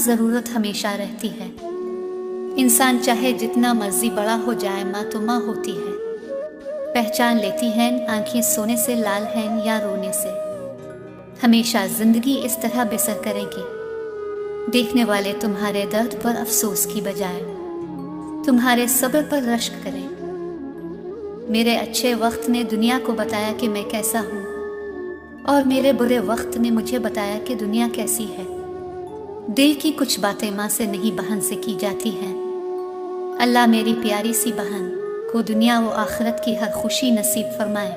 ज़रूरत हमेशा रहती है। इंसान चाहे जितना मर्जी बड़ा हो जाए, माँ तो माँ होती है। पहचान लेती हैं आंखें सोने से लाल हैं या रोने से। हमेशा जिंदगी इस तरह बसर करेगी, देखने वाले तुम्हारे दर्द पर अफसोस की बजाय तुम्हारे सब्र पर रश्क करें। मेरे अच्छे वक्त ने दुनिया को बताया कि मैं कैसा हूँ, और मेरे बुरे वक्त ने मुझे बताया कि दुनिया कैसी है। दिल की कुछ बातें माँ से नहीं बहन से की जाती हैं। अल्लाह मेरी प्यारी सी बहन को दुनिया व आखिरत की हर खुशी नसीब फरमाए।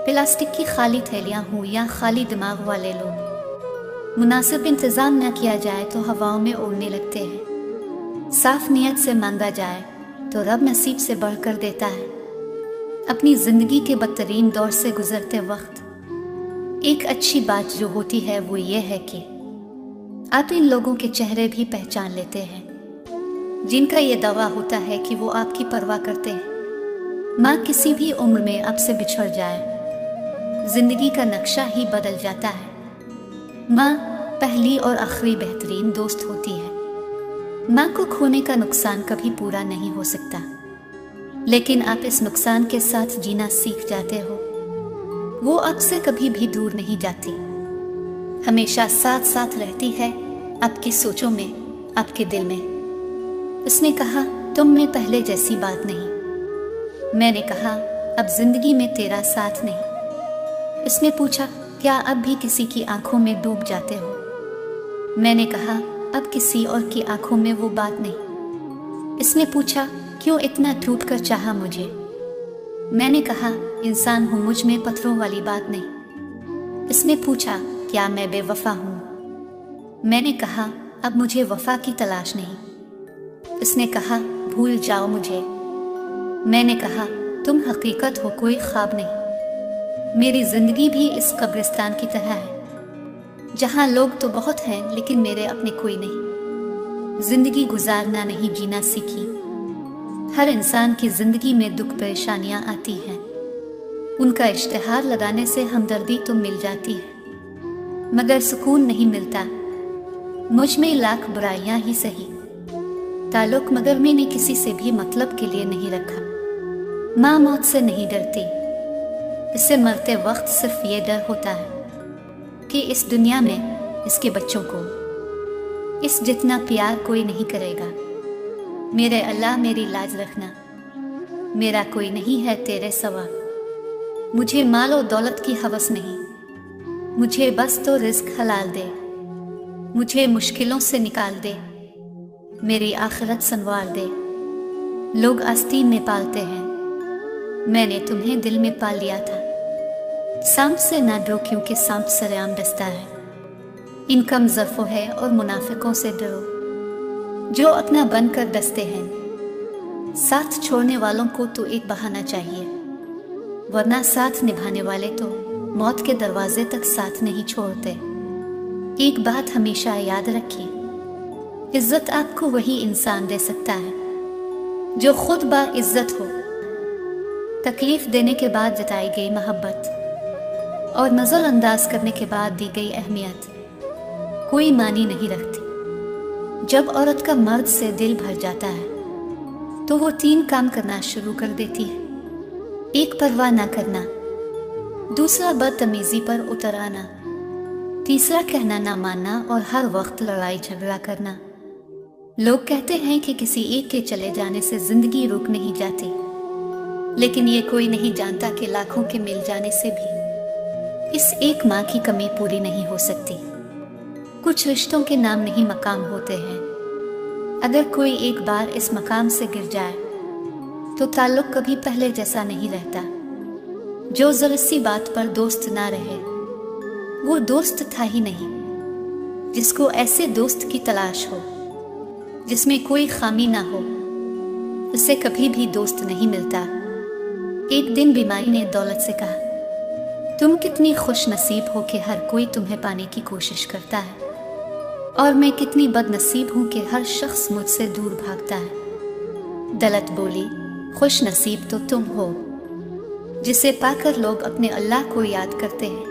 प्लास्टिक की खाली थैलियाँ हों या खाली दिमाग वाले लोग, मुनासिब इंतज़ाम न किया जाए तो हवाओं में उड़ने लगते हैं। साफ नीयत से मांगा जाए तो रब नसीब से बढ़कर देता है। अपनी ज़िंदगी के बदतरीन दौर से गुजरते वक्त एक अच्छी बात जो होती है वो ये है कि आप इन लोगों के चेहरे भी पहचान लेते हैं जिनका ये दावा होता है कि वो आपकी परवाह करते हैं। माँ किसी भी उम्र में आपसे बिछड़ जाए, जिंदगी का नक्शा ही बदल जाता है। माँ पहली और आखिरी बेहतरीन दोस्त होती है। माँ को खोने का नुकसान कभी पूरा नहीं हो सकता, लेकिन आप इस नुकसान के साथ जीना सीख जाते हो। वो आपसे कभी भी दूर नहीं जाती, हमेशा साथ साथ रहती है, आपकी सोचों में, आपके दिल में। उसने कहा तुम में पहले जैसी बात नहीं। मैंने कहा अब जिंदगी में तेरा साथ नहीं। उसने पूछा क्या अब भी किसी की आंखों में डूब जाते हो? मैंने कहा अब किसी और की आंखों में वो बात नहीं। इसने पूछा क्यों इतना टूट कर चाहा मुझे? मैंने कहा इंसान हूँ, मुझ में पत्थरों वाली बात नहीं। इसने पूछा क्या मैं बेवफा हूँ? मैंने कहा अब मुझे वफा की तलाश नहीं। इसने कहा भूल जाओ मुझे। मैंने कहा तुम हकीकत हो, कोई ख्वाब नहीं। मेरी जिंदगी भी इस कब्रिस्तान की तरह है, जहाँ लोग तो बहुत हैं लेकिन मेरे अपने कोई नहीं। जिंदगी गुजारना नहीं जीना सीखी। हर इंसान की जिंदगी में दुख परेशानियां आती हैं, उनका इश्तिहार लगाने से हमदर्दी तो मिल जाती है, मगर सुकून नहीं मिलता। मुझ में लाख बुराइयां ही सही, ताल्लुक मगर मैंने किसी से भी मतलब के लिए नहीं रखा। माँ मौत से नहीं डरती, इससे मरते वक्त सिर्फ ये डर होता है कि इस दुनिया में इसके बच्चों को इस जितना प्यार कोई नहीं करेगा। मेरे अल्लाह मेरी लाज रखना, मेरा कोई नहीं है तेरे सवा। मुझे माल और दौलत की हवस नहीं, मुझे बस तो रिस्क हलाल दे। मुझे मुश्किलों से निकाल दे, मेरी आखिरत संवार दे। लोग आस्तीन में पालते हैं, मैंने तुम्हें दिल में पाल लिया था। सांप से ना डरो क्योंकि सांप सरेआम डसता है। इनकम ज़र्फ़ो है और मुनाफिकों से डरो जो अपना बनकर डसते हैं। साथ छोड़ने वालों को तो एक बहाना चाहिए, वरना साथ निभाने वाले तो मौत के दरवाजे तक साथ नहीं छोड़ते। एक बात हमेशा याद रखिए, इज्जत आपको वही इंसान दे सकता है जो खुद बाइज्जत हो। तकलीफ देने के बाद जताई गई मोहब्बत और नज़रअंदाज करने के बाद दी गई अहमियत कोई मानी नहीं रखती। जब औरत का मर्द से दिल भर जाता है तो वो 3 काम करना शुरू कर देती है। एक, परवाह ना करना। दूसरा, बदतमीजी पर उतर आना। तीसरा, कहना ना मानना और हर वक्त लड़ाई झगड़ा करना। लोग कहते हैं कि किसी एक के चले जाने से जिंदगी रुक नहीं जाती, लेकिन ये कोई नहीं जानता कि लाखों के मिल जाने से भी इस एक माँ की कमी पूरी नहीं हो सकती। कुछ रिश्तों के नाम नहीं मकाम होते हैं। अगर कोई एक बार इस मकाम से गिर जाए तो ताल्लुक कभी पहले जैसा नहीं रहता। जो जरा सी बात पर दोस्त ना रहे वो दोस्त था ही नहीं। जिसको ऐसे दोस्त की तलाश हो जिसमें कोई खामी ना हो, उससे कभी भी दोस्त नहीं मिलता। एक दिन बीमारी ने दौलत से कहा तुम कितनी खुश नसीब हो कि हर कोई तुम्हें पाने की कोशिश करता है, और मैं कितनी बदनसीब हूँ कि हर शख्स मुझसे दूर भागता है। दौलत बोली खुश नसीब तो तुम हो जिसे पाकर लोग अपने अल्लाह को याद करते हैं,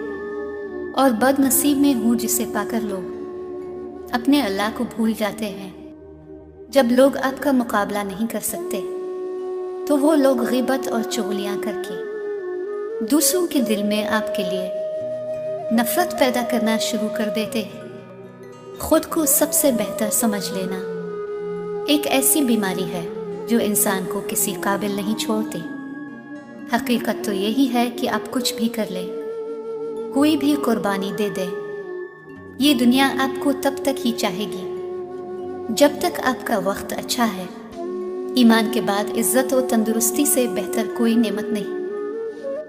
और बदनसीब में हूँ जिसे पाकर लोग अपने अल्लाह को भूल जाते हैं। जब लोग आपका मुकाबला नहीं कर सकते तो वो लोग ग़ीबत और चुगलियाँ करके दूसरों के दिल में आपके लिए नफ़रत पैदा करना शुरू कर देते हैं। खुद को सबसे बेहतर समझ लेना एक ऐसी बीमारी है जो इंसान को किसी काबिल नहीं छोड़ती। हकीकत तो यही है कि आप कुछ भी कर लें, कोई भी कुर्बानी दे दें, ये दुनिया आपको तब तक ही चाहेगी जब तक आपका वक्त अच्छा है। ईमान के बाद इज्जत और तंदुरुस्ती से बेहतर कोई नेमत नहीं।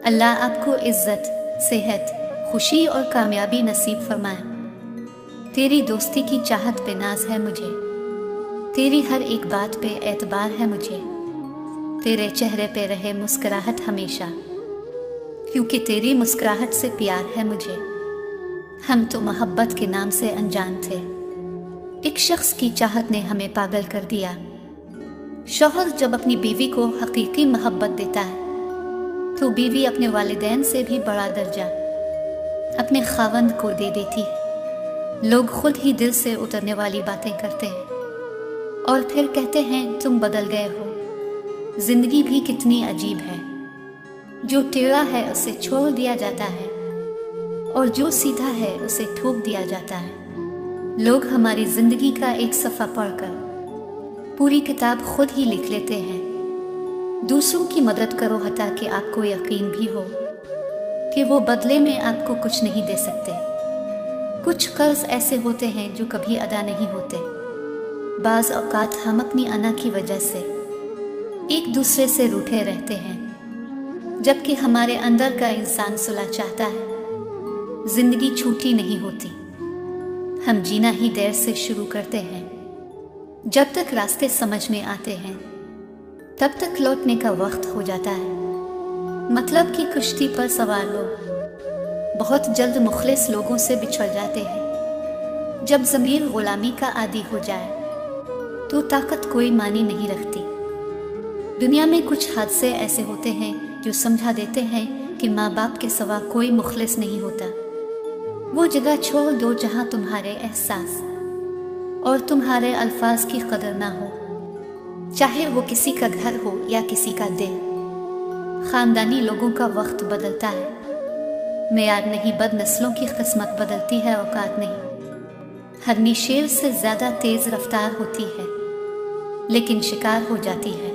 अल्लाह आपको इज्जत, सेहत, खुशी और कामयाबी नसीब फरमाए। तेरी दोस्ती की चाहत पे नाज है मुझे, तेरी हर एक बात पे एतबार है मुझे, तेरे चेहरे पे रहे मुस्कुराहट हमेशा, क्योंकि तेरी मुस्कुराहट से प्यार है मुझे। हम तो मोहब्बत के नाम से अनजान थे, एक शख्स की चाहत ने हमें पागल कर दिया। शौहर जब अपनी बीवी को हकीकी मोहब्बत देता है तो बीवी अपने वालिदैन से भी बड़ा दर्जा अपने खावंद को दे देती है। लोग खुद ही दिल से उतरने वाली बातें करते हैं और फिर कहते हैं तुम बदल गए हो। जिंदगी भी कितनी अजीब है, जो टेढ़ा है उसे छोड़ दिया जाता है और जो सीधा है उसे ठोक दिया जाता है। लोग हमारी जिंदगी का एक सफ़ा पढ़कर पूरी किताब खुद ही लिख लेते हैं। दूसरों की मदद करो हता कि आपको यकीन भी हो कि वो बदले में आपको कुछ नहीं दे सकते। कुछ कर्ज ऐसे होते हैं जो कभी अदा नहीं होते। बाज़ औक़ात हम अपनी अना की वजह से एक दूसरे से रूठे रहते हैं, जबकि हमारे अंदर का इंसान सुलह चाहता है। जिंदगी छूटी नहीं होती, हम जीना ही देर से शुरू करते हैं। जब तक रास्ते समझ में आते हैं तब तक लौटने का वक्त हो जाता है। मतलब कि कश्ती पर सवार लोग बहुत जल्द मुखलिस लोगों से बिछड़ जाते हैं। जब ज़मीर गुलामी का आदी हो जाए तो ताकत कोई मानी नहीं रखती। दुनिया में कुछ हादसे ऐसे होते हैं जो समझा देते हैं कि माँ बाप के सिवा कोई मुखलिस नहीं होता। वो जगह छोड़ दो जहाँ तुम्हारे एहसास और तुम्हारे अल्फाज की कदर ना हो, चाहे वो किसी का घर हो या किसी का दिल। ख़ानदानी लोगों का वक्त बदलता है, मेयार नहीं बद नस्लों की किस्मत बदलती है औकात नहीं। हरनी शेर से ज़्यादा तेज़ रफ्तार होती है लेकिन शिकार हो जाती है,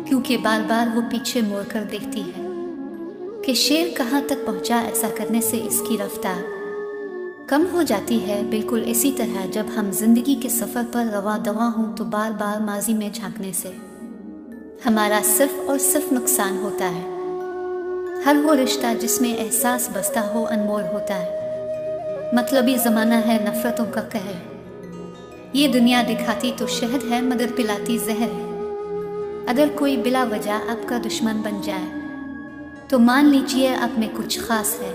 क्योंकि बार बार वो पीछे मुड़ कर देखती है कि शेर कहाँ तक पहुँचा। ऐसा करने से इसकी रफ्तार कम हो जाती है। बिल्कुल इसी तरह जब हम जिंदगी के सफ़र पर रवा दवा हों तो बार बार माजी में झांकने से हमारा सिर्फ और सिर्फ नुकसान होता है। हर वो रिश्ता जिसमें एहसास बसता हो अनमोल होता है। मतलबी ज़माना है नफ़रतों का कहर। ये दुनिया दिखाती तो शहद है मगर पिलाती जहर है। अगर कोई बिला वजह आपका दुश्मन बन जाए तो मान लीजिए आप में कुछ खास है।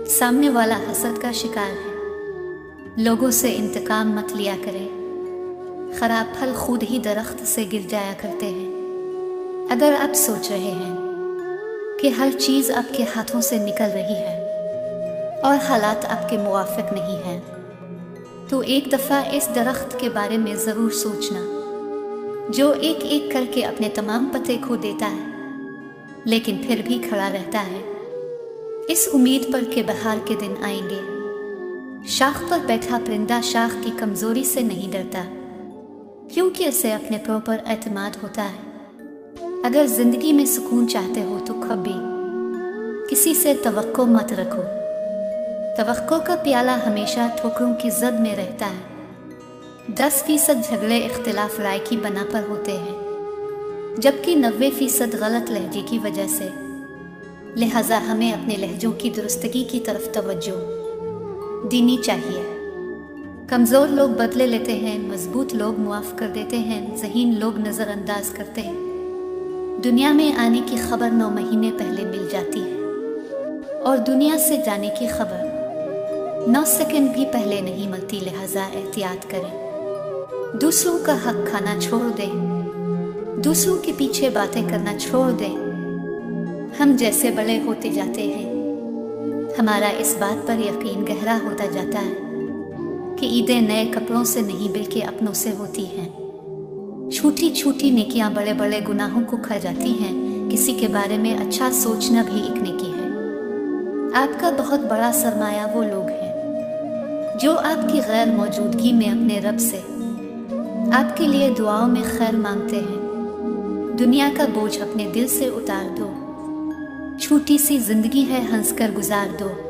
सामने वाला हसद का शिकार है। लोगों से इंतकाम मत लिया करें, खराब फल खुद ही दरख्त से गिर जाया करते हैं। अगर आप सोच रहे हैं कि हर चीज़ आपके हाथों से निकल रही है और हालात आपके मुवाफिक नहीं हैं, तो एक दफ़ा इस दरख्त के बारे में ज़रूर सोचना जो एक एक करके अपने तमाम पत्ते खो देता है लेकिन फिर भी खड़ा रहता है, इस उम्मीद पर कि बहार के दिन आएंगे। शाख पर बैठा परिंदा शाख की कमज़ोरी से नहीं डरता, क्योंकि उसे अपने पांव पर एतमाद होता है। अगर ज़िंदगी में सुकून चाहते हो तो कभी किसी से तवक्को मत रखो। तवक्को का प्याला हमेशा ठोकरों की जद में रहता है। 10% झगड़े इख्तिलाफ राय की बना पर होते हैं, जबकि 90% गलत लहजे की वजह से। लिहाजा हमें अपने लहजों की दुरुस्तगी की तरफ तवज्जो देनी चाहिए। कमज़ोर लोग बदले लेते हैं, मजबूत लोग मुआफ़ कर देते हैं, ज़हीन लोग नज़रअंदाज करते हैं। दुनिया में आने की खबर 9 महीने पहले मिल जाती है और दुनिया से जाने की खबर 9 सेकंड भी पहले नहीं मिलती। लिहाजा एहतियात करें, दूसरों का हक खाना छोड़ दें, दूसरों के पीछे बातें करना छोड़ दें। हम जैसे बड़े होते जाते हैं हमारा इस बात पर यकीन गहरा होता जाता है कि ईदें नए कपड़ों से नहीं बल्कि अपनों से होती हैं। छोटी छोटी नेकियां बड़े बड़े गुनाहों को खा जाती हैं। किसी के बारे में अच्छा सोचना भी एक नेकी है। आपका बहुत बड़ा सरमाया वो लोग हैं जो आपकी गैर मौजूदगी में अपने रब से आपके लिए दुआओं में खैर मांगते हैं। दुनिया का बोझ अपने दिल से उतार दो। छोटी सी जिंदगी है, हंसकर गुजार दो।